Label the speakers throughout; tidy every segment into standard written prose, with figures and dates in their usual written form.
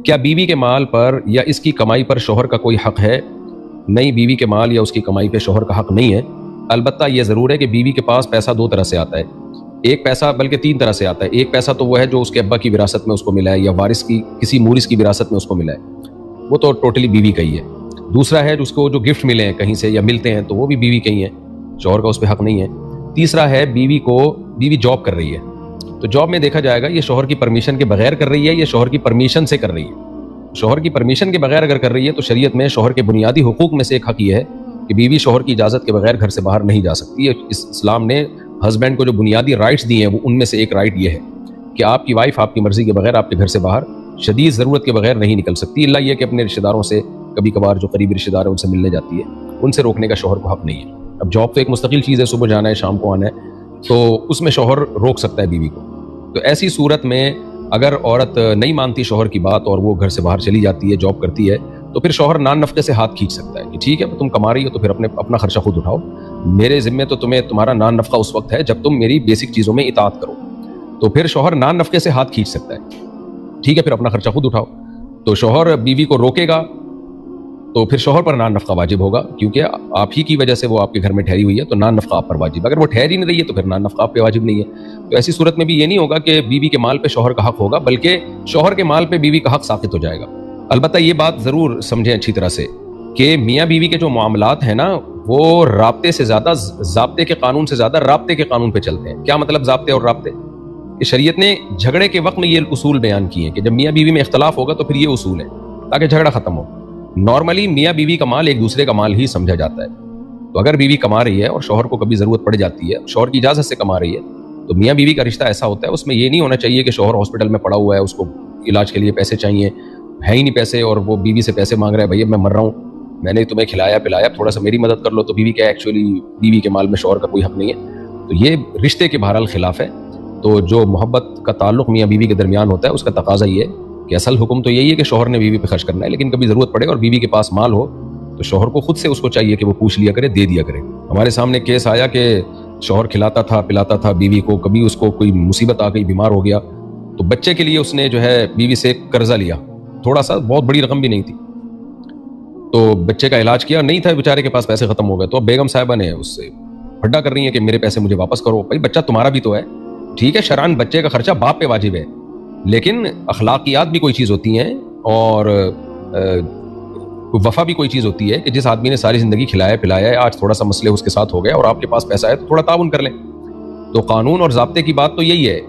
Speaker 1: کیا بیوی کے مال پر یا اس کی کمائی پر شوہر کا کوئی حق ہے؟ نہیں، بیوی کے مال یا اس کی کمائی پہ شوہر کا حق نہیں ہے۔ البتہ یہ ضرور ہے کہ بیوی کے پاس پیسہ دو طرح سے آتا ہے، ایک پیسہ بلکہ تین طرح سے آتا ہے۔ ایک پیسہ تو وہ ہے جو اس کے ابا کی وراثت میں اس کو ملا ہے یا وارث کی کسی مورث کی وراثت میں اس کو ملا ہے، وہ تو ٹوٹلی بیوی کا ہی ہے۔ دوسرا ہے اس کو جو گفٹ ملے ہیں کہیں سے یا ملتے ہیں تو وہ بھی بیوی کا ہی ہے، شوہر کا اس پہ حق نہیں ہے۔ تیسرا ہے بیوی جاب کر رہی ہے، تو جاب میں دیکھا جائے گا یہ شوہر کی پرمیشن کے بغیر کر رہی ہے یا شوہر کی پرمیشن سے کر رہی ہے۔ شوہر کی پرمیشن کے بغیر اگر کر رہی ہے تو شریعت میں شوہر کے بنیادی حقوق میں سے ایک حق یہ ہے کہ بیوی شوہر کی اجازت کے بغیر گھر سے باہر نہیں جا سکتی ہے۔ اسلام نے ہسبینڈ کو جو بنیادی رائٹس دیے ہیں وہ ان میں سے ایک رائٹ یہ ہے کہ آپ کی وائف آپ کی مرضی کے بغیر آپ کے گھر سے باہر شدید ضرورت کے بغیر نہیں نکل سکتی، الا یہ کہ اپنے رشتہ داروں سے کبھی کبھار جو قریبی رشتہ دار ہیں ان سے ملنے جاتی ہے، ان سے روکنے کا شوہر کو حق نہیں ہے۔ اب جاب تو ایک مستقل چیز ہے، صبح جانا ہے شام کو آنا ہے، تو اس میں شوہر روک سکتا ہے بیوی کو۔ تو ایسی صورت میں اگر عورت نہیں مانتی شوہر کی بات اور وہ گھر سے باہر چلی جاتی ہے، جاب کرتی ہے، تو پھر شوہر نان نفقے سے ہاتھ کھینچ سکتا ہے کہ ٹھیک ہے تم کما رہی ہو تو پھر اپنا خرچہ خود اٹھاؤ، میرے ذمے تو تمہارا نان نفقہ اس وقت ہے جب تم میری بیسک چیزوں میں اطاعت کرو۔ تو پھر شوہر نان نفقے سے ہاتھ کھینچ سکتا ہے، ٹھیک ہے پھر اپنا خرچہ خود اٹھاؤ۔ تو شوہر بیوی کو روکے گا تو پھر شوہر پر نان نفقہ واجب ہوگا، کیونکہ آپ ہی کی وجہ سے وہ آپ کے گھر میں ٹھہری ہوئی ہے، تو نان نفقہ آپ پر واجب ہے۔ اگر وہ ٹھہر ہی نہیں رہی ہے تو پھر نان نفقہ آپ پہ واجب نہیں ہے۔ تو ایسی صورت میں بھی یہ نہیں ہوگا کہ بیوی کے مال پہ شوہر کا حق ہوگا، بلکہ شوہر کے مال پہ بیوی کا حق ساقط ہو جائے گا۔ البتہ یہ بات ضرور سمجھیں اچھی طرح سے کہ میاں بیوی کے جو معاملات ہیں نا وہ رابطے سے زیادہ ضابطے کے قانون سے زیادہ رابطے کے قانون پہ چلتے ہیں۔ کیا مطلب ضابطے اور رابطے؟ کہ شریعت نے جھگڑے کے وقت میں یہ اصول بیان کیے ہیں کہ جب میاں بیوی میں اختلاف ہوگا تو پھر یہ اصول ہے تاکہ جھگڑا ختم ہو۔ نارملی میاں بیوی کا مال ایک دوسرے کا مال ہی سمجھا جاتا ہے، تو اگر بیوی کما رہی ہے اور شوہر کو کبھی ضرورت پڑ جاتی ہے، شوہر کی اجازت سے کما رہی ہے، تو میاں بیوی کا رشتہ ایسا ہوتا ہے، اس میں یہ نہیں ہونا چاہیے کہ شوہر ہاسپٹل میں پڑا ہوا ہے، اس کو علاج کے لیے پیسے چاہیے، ہے ہی نہیں پیسے اور وہ بیوی سے پیسے مانگ رہا ہے، بھائی میں مر رہا ہوں، میں نے تمہیں کھلایا پلایا، تھوڑا سا میری مدد کر لو، تو بیوی کا ایکچولی بیوی کے مال میں شوہر کا کوئی حق نہیں ہے۔ تو یہ رشتے کے بہرحال خلاف ہے۔ تو جو محبت کا تعلق میاں بیوی کے درمیان ہوتا ہے اس کا تقاضا یہ ہے کہ اصل حکم تو یہی ہے کہ شوہر نے بیوی پہ خرچ کرنا ہے، لیکن کبھی ضرورت پڑے اور بیوی کے پاس مال ہو تو شوہر کو خود سے اس کو چاہیے کہ وہ پوچھ لیا کرے، دے دیا کرے۔ ہمارے سامنے کیس آیا کہ شوہر کھلاتا تھا پلاتا تھا بیوی کو، کبھی اس کو کوئی مصیبت آ گئی، بیمار ہو گیا، تو بچے کے لیے اس نے جو ہے بیوی سے قرضہ لیا، تھوڑا سا، بہت بڑی رقم بھی نہیں تھی، تو بچے کا علاج کیا، نہیں تھا بیچارے کے پاس پیسے، ختم ہو گئے، تو اب بیگم صاحبہ نے اس سے پھڈا کر رہی ہیں کہ میرے پیسے مجھے واپس کرو۔ بھائی بچہ تمہارا بھی تو ہے، ٹھیک ہے شرعاً بچے کا خرچہ باپ پہ واجب ہے، لیکن اخلاقیات بھی کوئی چیز ہوتی ہیں اور وفا بھی کوئی چیز ہوتی ہے کہ جس آدمی نے ساری زندگی کھلایا پلایا ہے، آج تھوڑا سا مسئلے اس کے ساتھ ہو گئے اور آپ کے پاس پیسہ ہے تو تھوڑا تعاون کر لیں۔ تو قانون اور ضابطے کی بات تو یہی ہے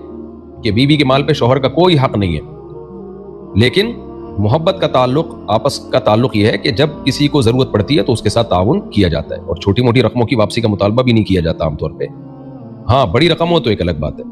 Speaker 1: کہ بیوی کے مال پہ شوہر کا کوئی حق نہیں ہے، لیکن محبت کا تعلق، آپس کا تعلق یہ ہے کہ جب کسی کو ضرورت پڑتی ہے تو اس کے ساتھ تعاون کیا جاتا ہے، اور چھوٹی موٹی رقموں کی واپسی کا مطالبہ بھی نہیں کیا جاتا عام طور پہ۔ ہاں بڑی رقم ہو تو ایک الگ بات ہے۔